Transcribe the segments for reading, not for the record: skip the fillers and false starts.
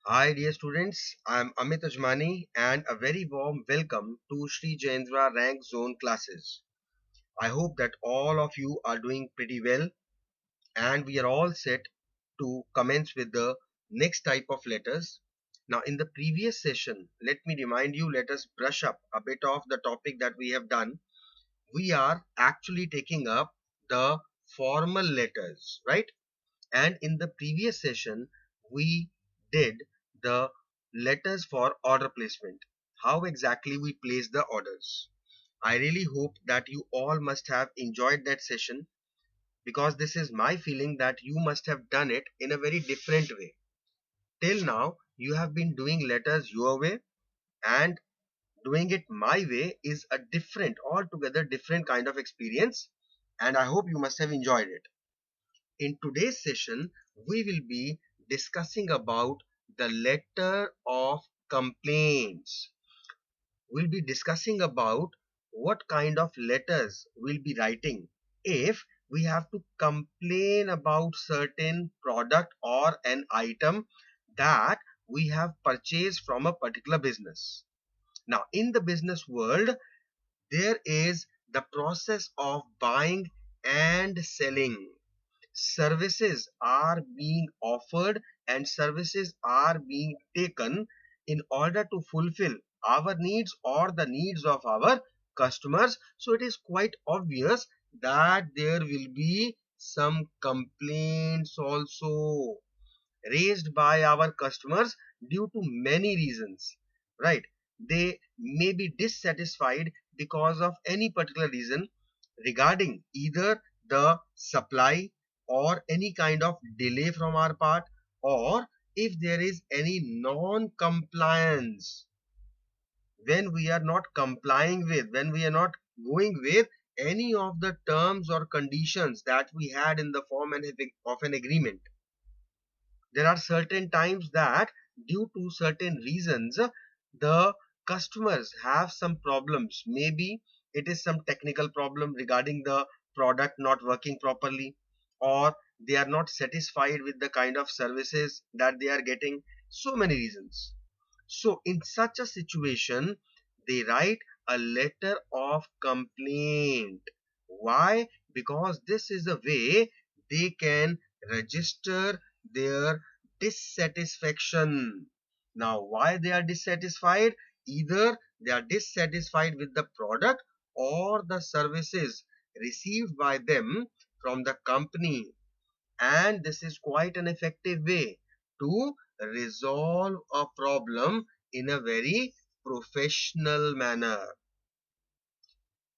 Hi dear students, I am Amit Ajmani and a very warm welcome to Sri Jayendra Rank Zone classes. I hope that all of you are doing pretty well and we are all set to commence with the next type of letters. Now in the previous session, let me remind you, let us brush up a bit of the topic that we have done. We are actually taking up the formal letters, right? And in the previous session, we did the letters for order placement. How exactly we place the orders. I really hope that you all must have enjoyed that session because this is my feeling that you must have done it in a very different way. Till now, you have been doing letters your way, and doing it my way is a different, altogether different kind of experience, and I hope you must have enjoyed it. In today's session, we will be discussing about the letter of complaints. We'll be discussing about what kind of letters we'll be writing if we have to complain about certain product or an item that we have purchased from a particular business. Now, in the business world, there is the process of buying and selling. Services are being offered and services are being taken in order to fulfill our needs or the needs of our customers. So it is quite obvious that there will be some complaints also raised by our customers due to many reasons, right? They may be dissatisfied because of any particular reason regarding either the supply or any kind of delay from our part, or if there is any non-compliance, when we are not complying with, when we are not going with any of the terms or conditions that we had in the form of an agreement. There are certain times that due to certain reasons the customers have some problems. Maybe it is some technical problem regarding the product not working properly, or they are not satisfied with the kind of services that they are getting. So many reasons. So in such a situation, they write a letter of complaint. Why? Because this is a way they can register their dissatisfaction. Now, why they are dissatisfied? Either they are dissatisfied with the product or the services received by them from the company, and this is quite an effective way to resolve a problem in a very professional manner,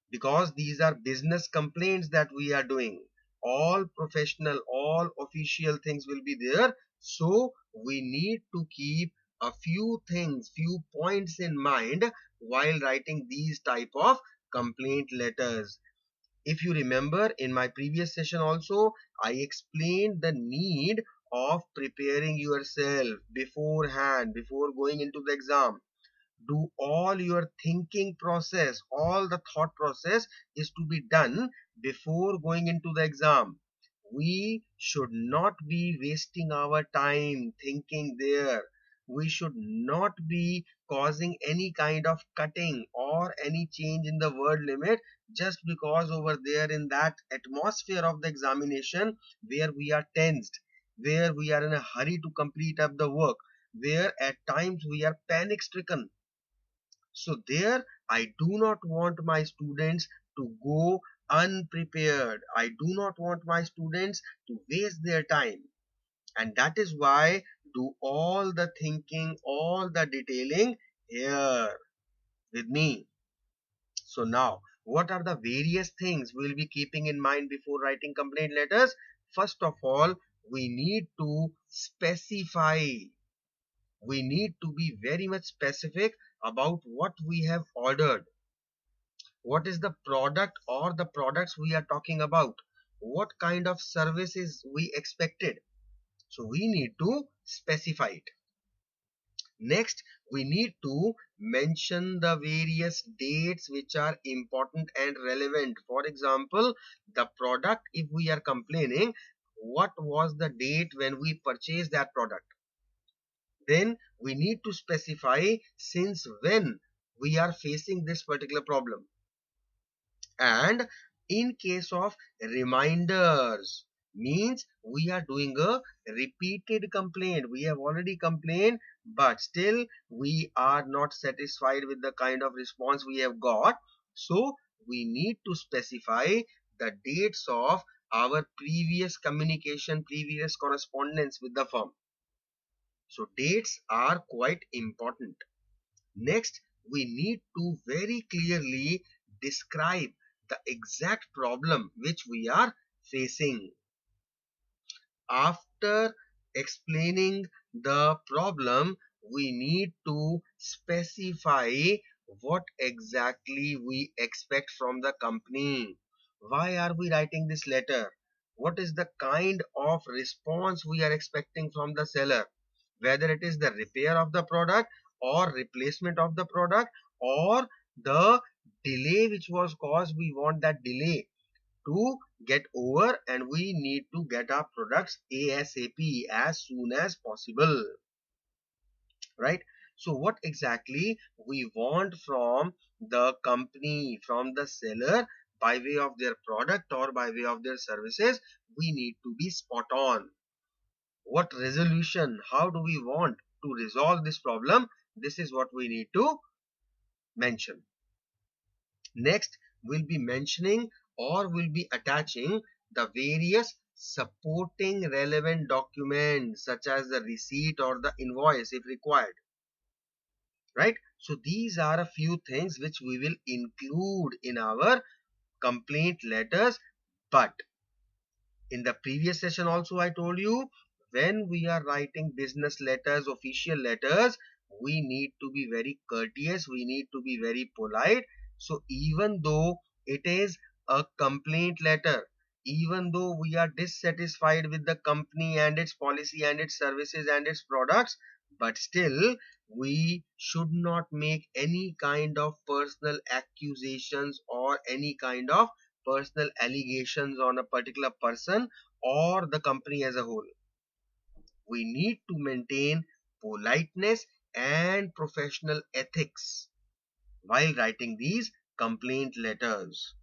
because these are business complaints that we are doing. All professional, all official things will be there. So we need to keep a few things, few points in mind while writing these type of complaint letters. If you remember, in my previous session also, I explained the need of preparing yourself beforehand, before going into the exam. Do all your thinking process, all the thought process is to be done before going into the exam. We should not be wasting our time thinking there. We should not be causing any kind of cutting or any change in the word limit just because over there in that atmosphere of the examination where we are tensed, where we are in a hurry to complete up the work, where at times we are panic stricken. So there, I do not want my students to go unprepared. I do not want my students to waste their time. And that is why do all the thinking, all the detailing here with me. So now, what are the various things we'll be keeping in mind before writing complaint letters? First of all, we need to specify. We need to be very much specific about what we have ordered. What is the product or the products we are talking about? What kind of services we expected? So we need to specify it. Next, we need to mention the various dates which are important and relevant. For example, the product, if we are complaining, what was the date when we purchased that product? Then we need to specify since when we are facing this particular problem. And in case of reminders, means we are doing a repeated complaint. We have already complained, but still we are not satisfied with the kind of response we have got. So we need to specify the dates of our previous communication, previous correspondence with the firm. So dates are quite important. Next, we need to very clearly describe the exact problem which we are facing. After explaining the problem, we need to specify what exactly we expect from the company. Why are we writing this letter? What is the kind of response we are expecting from the seller? Whether it is the repair of the product or replacement of the product or the delay which was caused, we want that delay to get over and we need to get our products ASAP, as soon as possible, right? So what exactly we want from the company, from the seller, by way of their product or by way of their services, we need to be spot on. What resolution, how do we want to resolve this problem? This is what we need to mention. Next, we'll be mentioning or we'll be attaching the various supporting relevant documents such as the receipt or the invoice if required, right? So these are a few things which we will include in our complaint letters. But in the previous session also I told you, when we are writing business letters, official letters, we need to be very courteous, we need to be very polite. So even though it is a complaint letter, even though we are dissatisfied with the company and its policy and its services and its products, but still we should not make any kind of personal accusations or any kind of personal allegations on a particular person or the company as a whole. We need to maintain politeness and professional ethics while writing these complaint letters,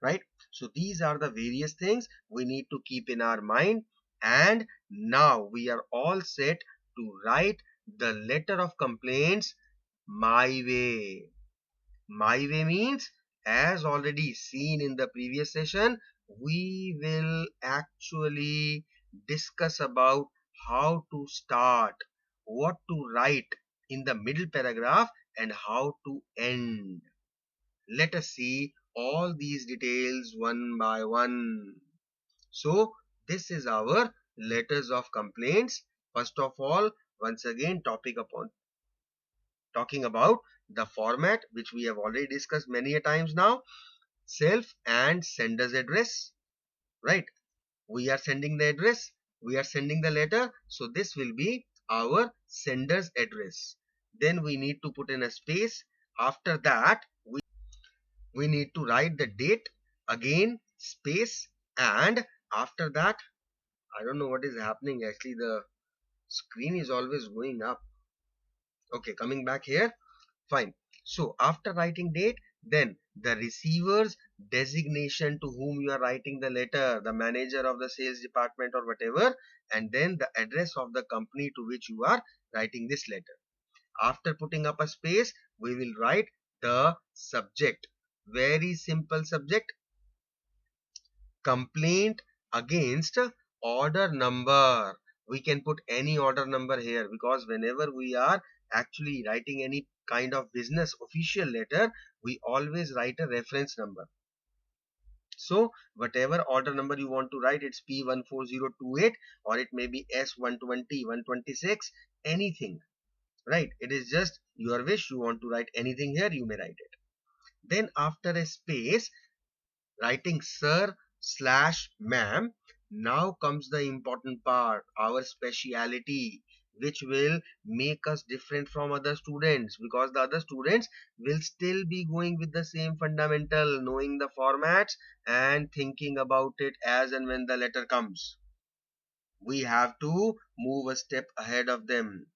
right? So these are the various things we need to keep in our mind. And now we are all set to write the letter of complaints my way. My way means, as already seen in the previous session, we will actually discuss about how to start, what to write in the middle paragraph, and how to end. Let us see all these details one by one. So, this is our letters of complaints. First of all, once again, talking about the format which we have already discussed many a times now. Self and sender's address, right? We are sending the address, we are sending the letter, so this will be our sender's address. Then we need to put in a space. After that we need to write the date, again space, and after that, I don't know what is happening, actually the screen is always going up. Okay, coming back here. Fine. So after writing date, then the receiver's designation to whom you are writing the letter, the manager of the sales department or whatever, and then the address of the company to which you are writing this letter. After putting up a space, we will write the subject. Very simple subject. Complaint against order number. We can put any order number here because whenever we are actually writing any kind of business official letter, we always write a reference number. So whatever order number you want to write, it's P14028 or it may be S120, 126, anything, right? It is just your wish. You want to write anything here, you may write it. Then after a space, writing sir slash ma'am. Now comes the important part, our speciality, which will make us different from other students, because the other students will still be going with the same fundamental, knowing the formats and thinking about it as and when the letter comes. We have to move a step ahead of them.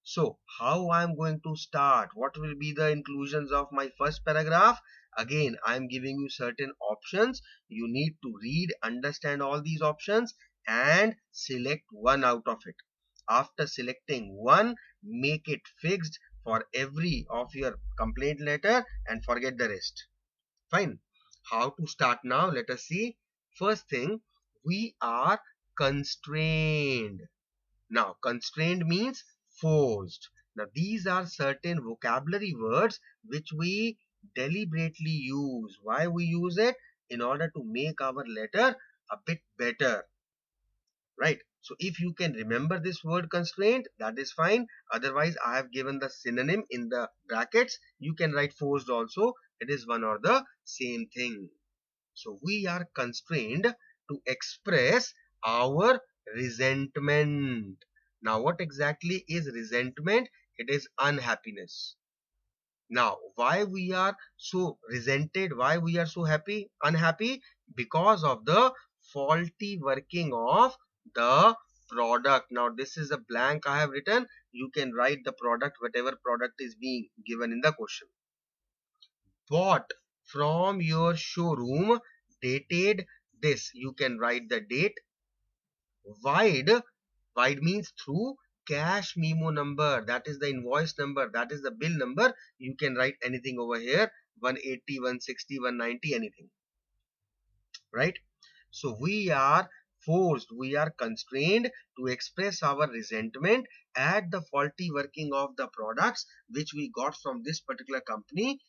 So, how I'm going to start? What will be the inclusions of my first paragraph? Again, I'm giving you certain options. You need to read, understand all these options and select one out of it. After selecting one, make it fixed for every of your complaint letter and forget the rest. Fine. How to start now? Let us see. First thing, we are constrained. Now, constrained means forced. Now, these are certain vocabulary words which we deliberately use. Why we use it? In order to make our letter a bit better, right? So, if you can remember this word constraint, that is fine. Otherwise, I have given the synonym in the brackets. You can write forced also. It is one or the same thing. So, we are constrained to express our resentment. Now, what exactly is resentment? It is unhappiness. Now, why we are so resented? Why we are so unhappy? Because of the faulty working of the product. Now, this is a blank I have written. You can write the product, whatever product is being given in the question. Bought from your showroom, dated this. You can write the date. Wide, wide means through, cash memo number, that is the invoice number, that is the bill number. You can write anything over here, 180, 160, 190, anything, right? So we are forced, we are constrained to express our resentment at the faulty working of the products which we got from this particular company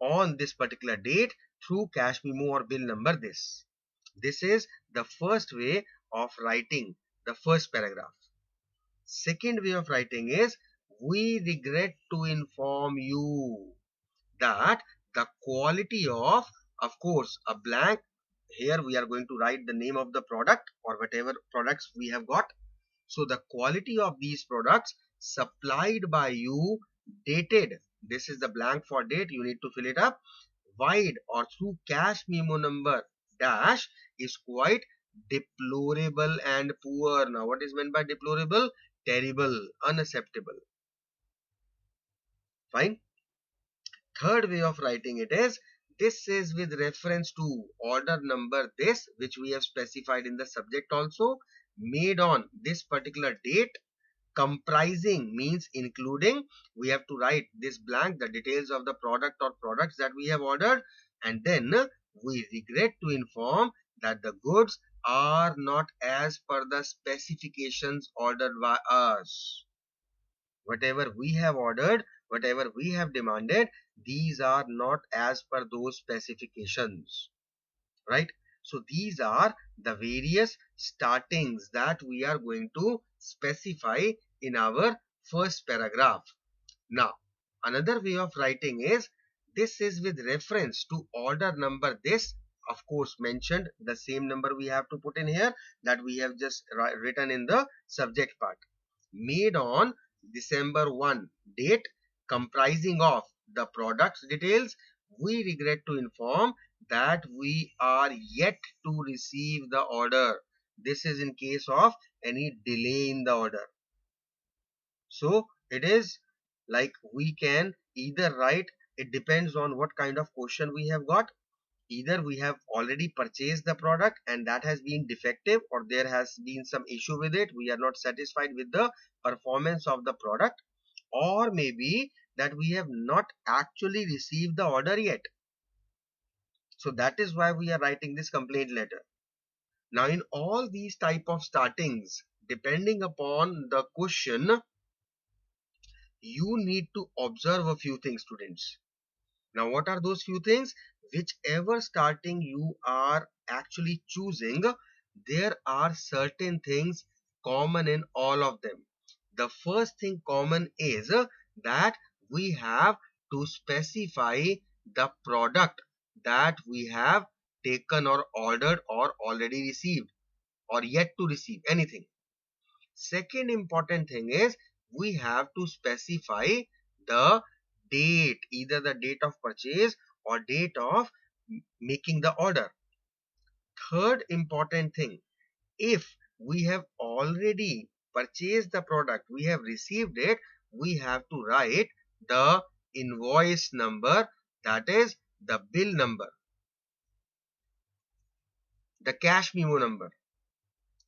on this particular date through cash memo or bill number this. This is the first way of writing the first paragraph. Second way of writing is, we regret to inform you that the quality of course, a blank. Here we are going to write the name of the product or whatever products we have got. So the quality of these products supplied by you, dated. This is the blank for date. You need to fill it up. Wide or through cash memo number dash is quite deplorable and poor. Now, what is meant by deplorable? Terrible, unacceptable. Fine. Third way of writing it is, this is with reference to order number this, which we have specified in the subject also, made on this particular date. Comprising means including. We have to write this blank, the details of the product or products that we have ordered, and then we regret to inform that the goods are not as per the specifications ordered by us. Whatever we have ordered, whatever we have demanded, these are not as per those specifications, right? So these are the various startings that we are going to specify in our first paragraph. Now, another way of writing is, this is with reference to order number this. Of course, mentioned the same number we have to put in here that we have just written in the subject part. Made on December 1 date, comprising of the products details. We regret to inform that we are yet to receive the order. This is in case of any delay in the order. So it is like, we can either write, it depends on what kind of question we have got. Either we have already purchased the product and that has been defective, or there has been some issue with it, we are not satisfied with the performance of the product, or maybe that we have not actually received the order yet. So that is why we are writing this complaint letter. Now, in all these type of startings, depending upon the question, you need to observe a few things, students. Now, what are those few things? Whichever starting you are actually choosing, there are certain things common in all of them. The first thing common is that we have to specify the product that we have taken or ordered or already received or yet to receive, anything. Second important thing is, we have to specify the date, either the date of purchase or date of making the order. Third important thing, if we have already purchased the product, we have received it, we have to write the invoice number, that is the bill number, the cash memo number.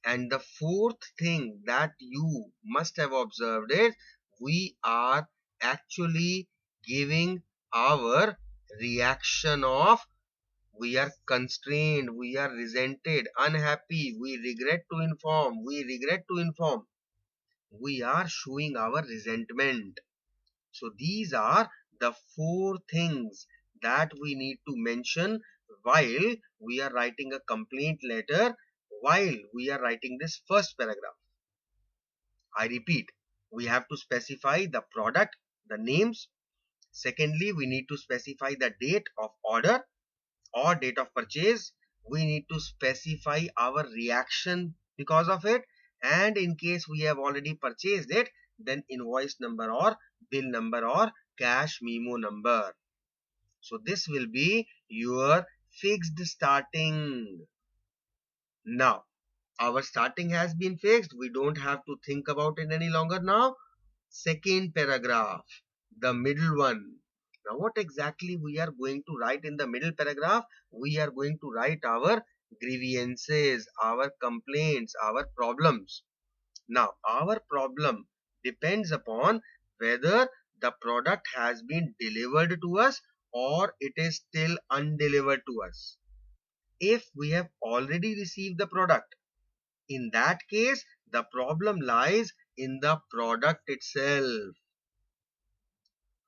And the fourth thing that you must have observed is we are actually giving our reaction of we are constrained, we are resented, unhappy, we regret to inform, we regret to inform. We are showing our resentment. So these are the four things that we need to mention while we are writing a complaint letter, while we are writing this first paragraph. I repeat, we have to specify the product, the names. Secondly, we need to specify the date of order or date of purchase. We need to specify our reaction because of it. And in case we have already purchased it, then invoice number or bill number or cash memo number. So this will be your fixed starting. Now, our starting has been fixed. We don't have to think about it any longer now. Second paragraph, the middle one. Now, what exactly we are going to write in the middle paragraph? We are going to write our grievances, our complaints, our problems. Now, our problem depends upon whether the product has been delivered to us or it is still undelivered to us. If we have already received the product, in that case, the problem lies in the product itself,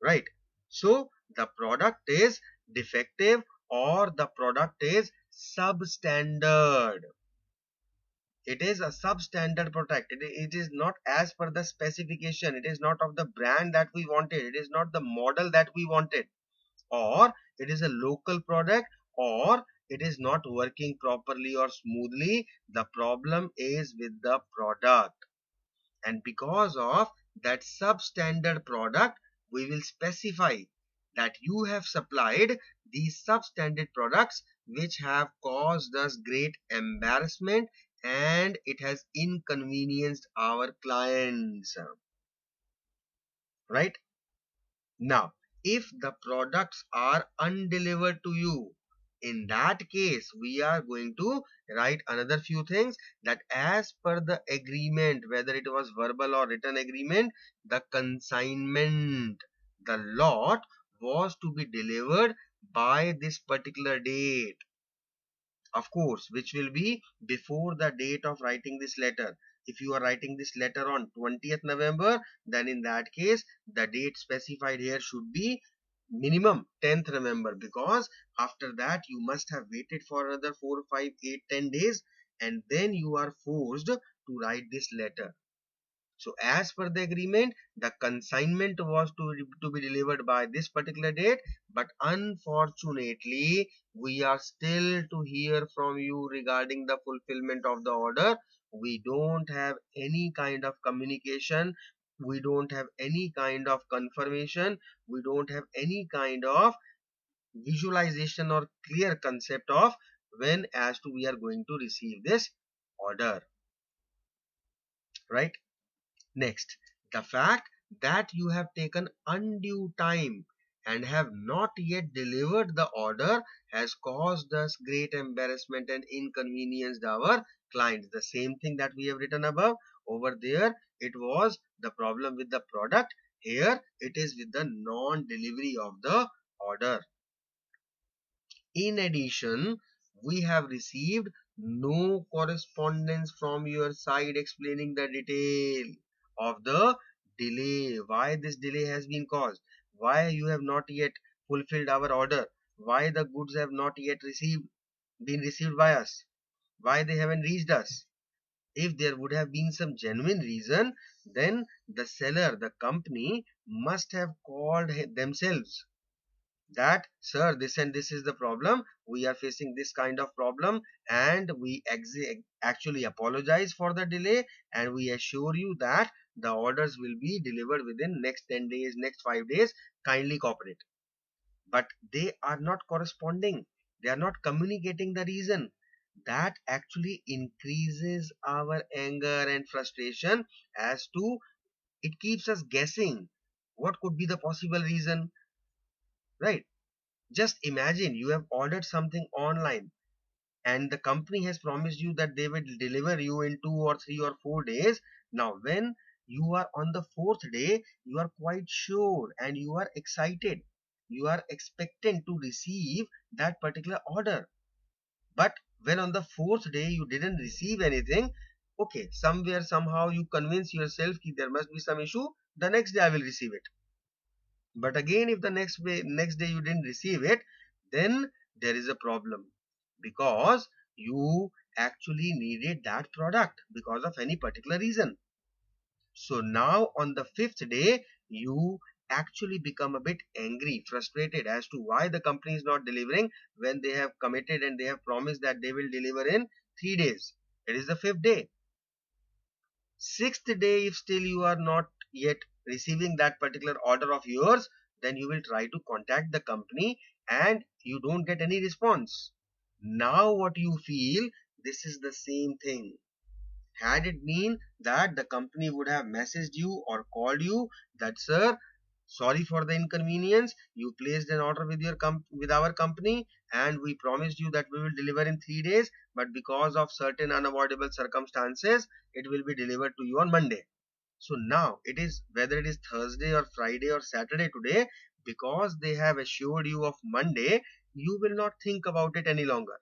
right? So the product is defective or the product is substandard. It is a substandard product. It is not as per the specification. It is not of the brand that we wanted. It is not the model that we wanted. Or it is a local product, or it is not working properly or smoothly. The problem is with the product. And because of that substandard product, we will specify that you have supplied these substandard products which have caused us great embarrassment and it has inconvenienced our clients, right? Now, if the products are undelivered to you, in that case, we are going to write another few things, that as per the agreement, whether it was verbal or written agreement, the consignment, the lot was to be delivered by this particular date, of course, which will be before the date of writing this letter. If you are writing this letter on 20th November, then in that case, the date specified here should be minimum 10th November, because after that you must have waited for another 4, 5, 8, 10 days and then you are forced to write this letter. So as per the agreement, the consignment was to be delivered by this particular date, but unfortunately, we are still to hear from you regarding the fulfillment of the order. We don't have any kind of communication. We don't have any kind of confirmation. We don't have any kind of visualization or clear concept of when as to we are going to receive this order, right? Next, the fact that you have taken undue time and have not yet delivered the order has caused us great embarrassment and inconvenienced our clients. The same thing that we have written above. Over there, it was the problem with the product. Here, it is with the non-delivery of the order. In addition, we have received no correspondence from your side explaining the detail of the delay, why this delay has been caused, why you have not yet fulfilled our order, why the goods have not yet been received by us, why they haven't reached us. If there would have been some genuine reason, then the seller, the company, must have called themselves that, sir, this and this is the problem, we are facing this kind of problem, and we actually apologize for the delay, and we assure you that the orders will be delivered within next 10 days, next 5 days, kindly cooperate. But they are not corresponding, they are not communicating the reason. that actually increases our anger and frustration, as to it keeps us guessing what could be the possible reason, right? Just imagine you have ordered something online and the company has promised you that they will deliver you in 2 or 3 or 4 days. Now when you are on the fourth day, you are quite sure and you are excited, you are expectant to receive that particular order. But when on the fourth day you didn't receive anything, okay, somewhere somehow you convince yourself that there must be some issue, the next day I will receive it. But again, if the next day you didn't receive it, then there is a problem, because you actually needed that product because of any particular reason. So now on the fifth day, you actually become a bit angry, frustrated as to why the company is not delivering when they have committed and they have promised that they will deliver in 3 days. It is the fifth day. Sixth day, if still you are not yet receiving that particular order of yours, then you will try to contact the company and you don't get any response. Now what you feel, this is the same thing. Had it been that the company would have messaged you or called you that, sir, sorry for the inconvenience, you placed an order with with our company and we promised you that we will deliver in 3 days, but because of certain unavoidable circumstances it will be delivered to you on Monday. So now it is, whether it is Thursday or Friday or Saturday today, because they have assured you of Monday, you will not think about it any longer.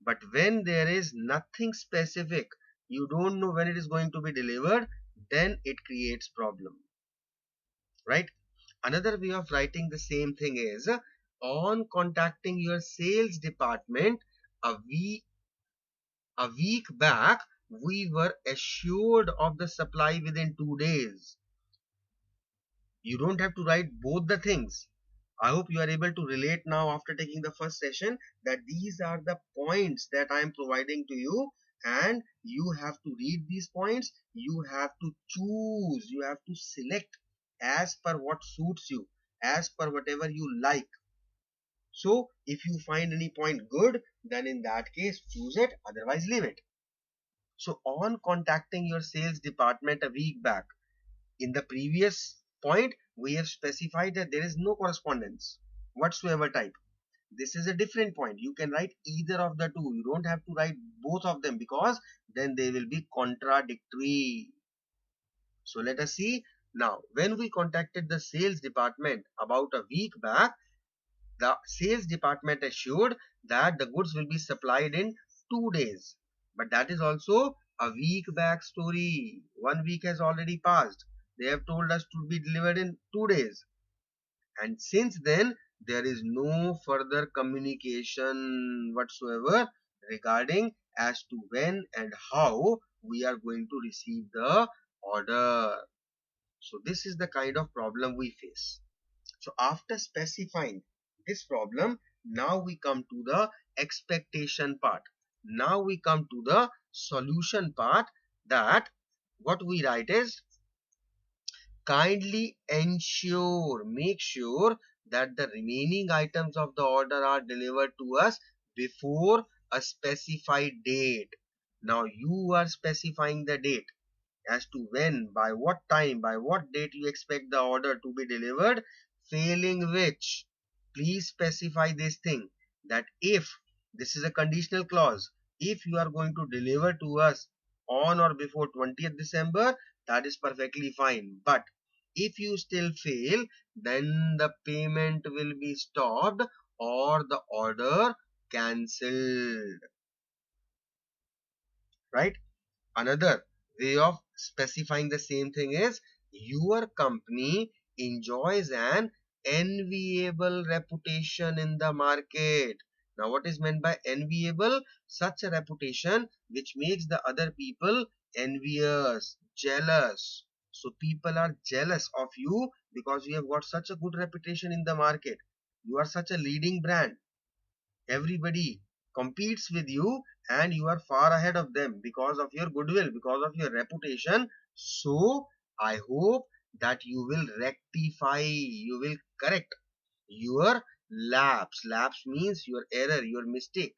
But when there is nothing specific, you don't know when it is going to be delivered, then it creates problem, right? Another way of writing the same thing is, on contacting your sales department a week back, we were assured of the supply within 2 days. You don't have to write both the things. I hope you are able to relate now after taking the first session, that these are the points that I am providing to you, and you have to read these points, you have to choose, you have to select as per what suits you, as per whatever you like. So if you find any point good, then in that case choose it, otherwise leave it. So on contacting your sales department a week back, in the previous point, we have specified that there is no correspondence whatsoever type. This is a different point. You can write either of the two. You don't have to write both of them, because then they will be contradictory. So let us see. Now, when we contacted the sales department about a week back, the sales department assured that the goods will be supplied in 2 days. But that is also a week back story. 1 week has already passed. They have told us to be delivered in 2 days. And since then, there is no further communication whatsoever regarding as to when and how we are going to receive the order. So this is the kind of problem we face. So after specifying this problem, now we come to the expectation part. Now we come to the solution part, that what we write is, kindly ensure, make sure that the remaining items of the order are delivered to us before a specified date. Now you are specifying the date as to when, by what time, by what date you expect the order to be delivered, failing which, please specify this thing, that if, this is a conditional clause, if you are going to deliver to us on or before 20th December, that is perfectly fine. But if you still fail, then the payment will be stopped or the order cancelled, right? Another way of specifying the same thing is, your company enjoys an enviable reputation in the market. Now, what is meant by enviable? Such a reputation which makes the other people envious, jealous. So, people are jealous of you because you have got such a good reputation in the market. You are such a leading brand. Everybody competes with you and you are far ahead of them because of your goodwill, because of your reputation. So I hope that you will rectify, you will correct your lapse. Lapse means your error, your mistake.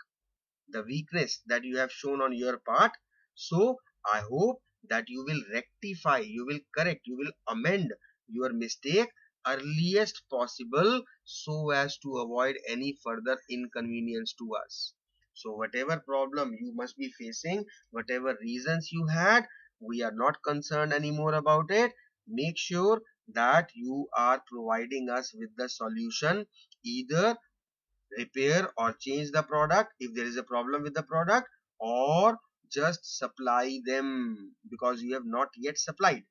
the weakness that you have shown on your part. So I hope that you will rectify, you will correct, you will amend your mistake earliest possible so as to avoid any further inconvenience to us. So whatever problem you must be facing, whatever reasons you had, we are not concerned anymore about it. Make sure that you are providing us with the solution. Either repair or change the product if there is a problem with the product, or just supply them because you have not yet supplied.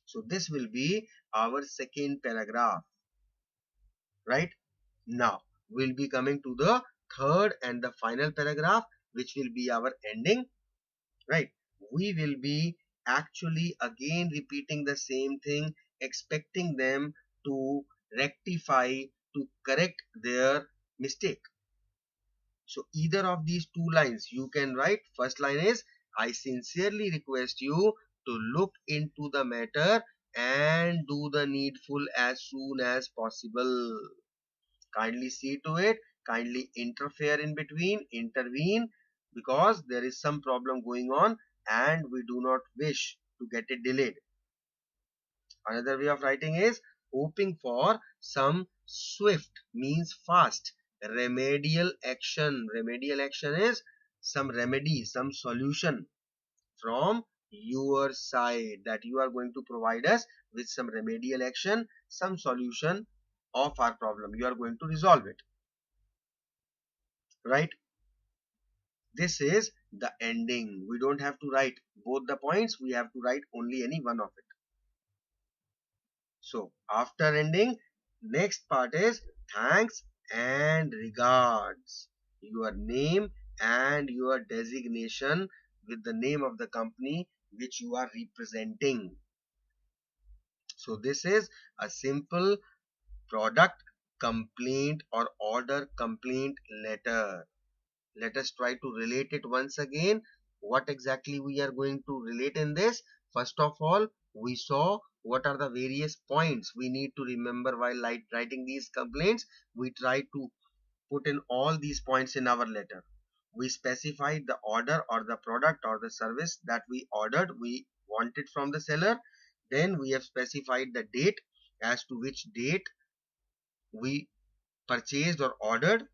So this will be our second paragraph. Right now we'll be coming to the third and the final paragraph, which will be our ending. Right, we will be actually again repeating the same thing, expecting them to rectify, to correct their mistake. So either of these two lines you can write. First line is, I sincerely request you to look into the matter and do the needful as soon as possible. Kindly see to it, kindly interfere in between, intervene, because there is some problem going on and we do not wish to get it delayed. Another way of writing is, hoping for some swift means fast remedial action. Remedial action is some remedy, some solution from your side, that you are going to provide us with some remedial action, some solution of our problem. You are going to resolve it. Right? This is the ending. We don't have to write both the points. We have to write only any one of it. So after ending, next part is thanks and regards. Your name and your designation with the name of the company which you are representing. So this is a simple product complaint or order complaint letter. Let us try to relate it once again. What exactly we are going to relate in this? First of all, we saw what are the various points we need to remember while writing these complaints. We try to put in all these points in our letter. We specified the order or the product or the service that we ordered, we wanted from the seller. Then we have specified the date, as to which date we purchased or ordered.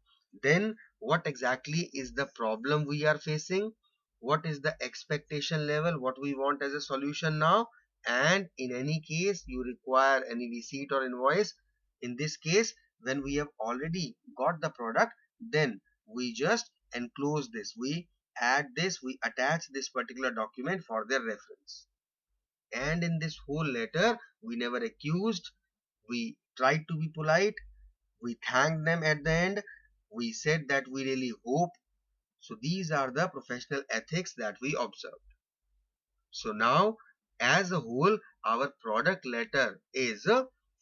Then what exactly is the problem we are facing, what is the expectation level, what we want as a solution now, and in any case you require any receipt or invoice. In this case, when we have already got the product, then we just enclose this, we add this, we attach this particular document for their reference. And in this whole letter, we never accused, we tried to be polite, we thanked them at the end, we said that we really hope. So these are the professional ethics that we observed. So now, as a whole, our product letter is,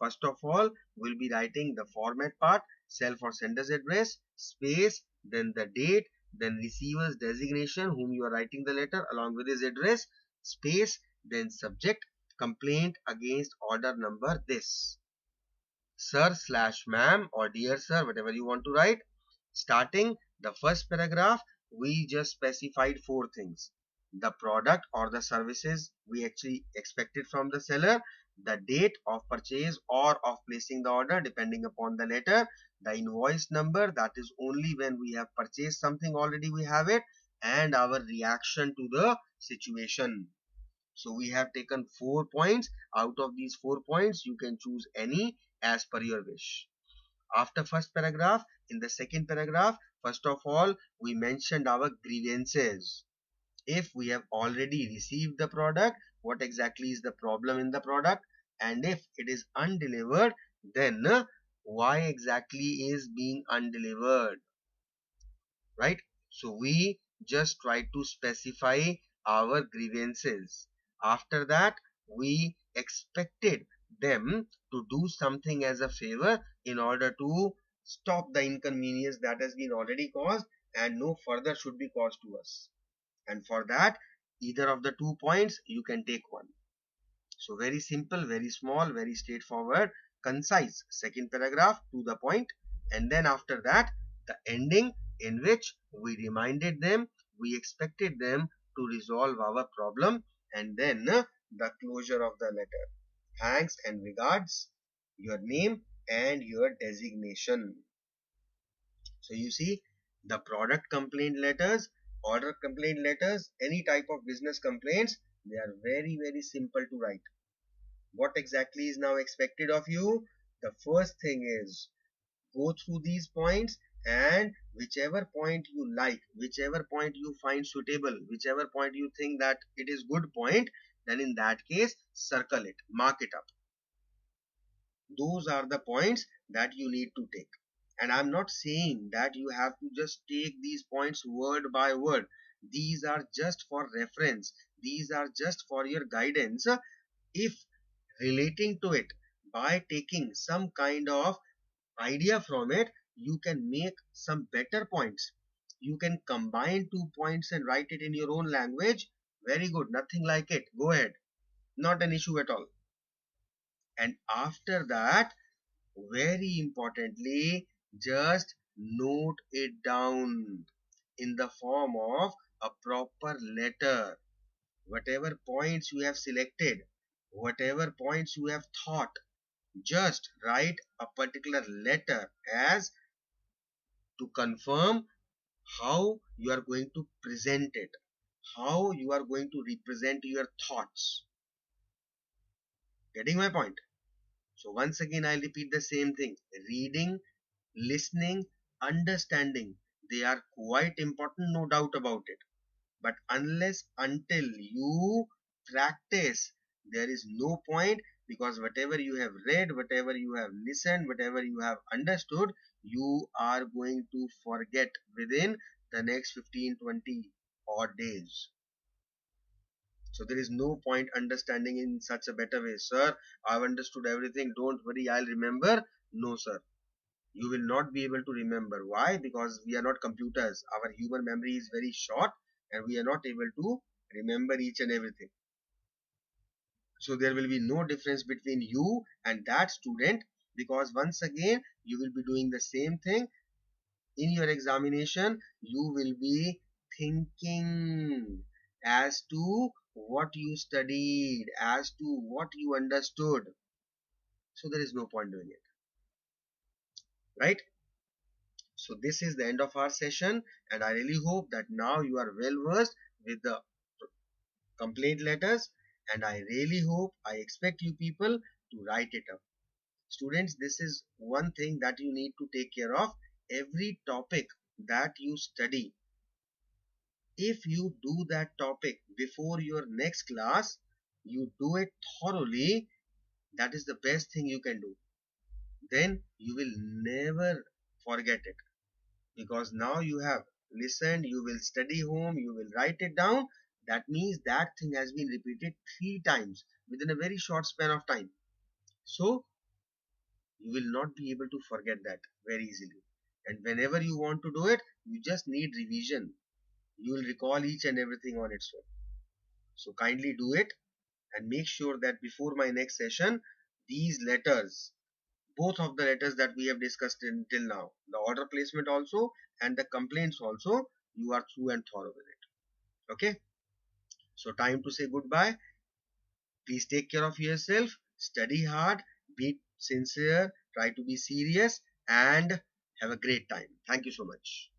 first of all, we'll be writing the format part, self or sender's address, space, then the date, then receiver's designation, whom you are writing the letter along with his address, space, then subject, complaint against order number this. Sir slash ma'am or dear sir, whatever you want to write. Starting the first paragraph, we just specified four things: the product or the services we actually expected from the seller, the date of purchase or of placing the order depending upon the letter, the invoice number, that is only when we have purchased something already we have it, and our reaction to the situation. So we have taken 4 points. Out of these 4 points, you can choose any as per your wish. After first paragraph, in the second paragraph, first of all, we mentioned our grievances. If we have already received the product, what exactly is the problem in the product? And if it is undelivered, then why exactly is being undelivered? Right? So we just try to specify our grievances. After that, we expected them to do something as a favor in order to stop the inconvenience that has been already caused and no further should be caused to us. And for that, either of the 2 points you can take one. So very simple, very small, very straightforward, concise second paragraph to the point, and then after that the ending in which we reminded them, we expected them to resolve our problem, and then the closure of the letter. Thanks and regards, your name and your designation. So you see, the product complaint letters, order complaint letters, any type of business complaints, they are very, very simple to write. What exactly is now expected of you? The first thing is go through these points, and whichever point you like, whichever point you find suitable, whichever point you think that it is good point, then in that case circle it, mark it up. Those are the points that you need to take. And I'm not saying that you have to just take these points word by word. These are just for reference. These are just for your guidance. If relating to it by taking some kind of idea from it, you can make some better points. You can combine 2 points and write it in your own language. Very good. Nothing like it. Go ahead. Not an issue at all. And after that, very importantly, just note it down in the form of a proper letter. Whatever points you have selected, whatever points you have thought, just write a particular letter as to confirm how you are going to present it, how you are going to represent your thoughts. Getting my point? So once again, I'll repeat the same thing. Reading, listening, understanding, they are quite important, no doubt about it. But unless until you practice, there is no point, because whatever you have read, whatever you have listened, whatever you have understood, you are going to forget within the next 15, 20 odd days. So there is no point understanding in such a better way. Sir, I've understood everything. Don't worry, I'll remember. No, sir. You will not be able to remember. Why? Because we are not computers. Our human memory is very short and we are not able to remember each and everything. So there will be no difference between you and that student, because once again you will be doing the same thing. In your examination, you will be thinking as to what you studied, as to what you understood. So there is no point doing it, right? So this is the end of our session, and I really hope that now you are well versed with the complaint letters, and I really hope, I expect you people to write it up. Students, this is one thing that you need to take care of. Every topic that you study, if you do that topic before your next class, you do it thoroughly, that is the best thing you can do. Then you will never forget it, because now you have listened, you will study home, you will write it down. That means that thing has been repeated 3 times within a very short span of time. So you will not be able to forget that very easily. And whenever you want to do it, you just need revision. You will recall each and everything on its own. So kindly do it, and make sure that before my next session, these letters, both of the letters that we have discussed until now, the order placement also and the complaints also, you are through and thorough with it. Okay, so time to say goodbye. Please take care of yourself, study hard, be sincere, try to be serious, and have a great time. Thank you so much.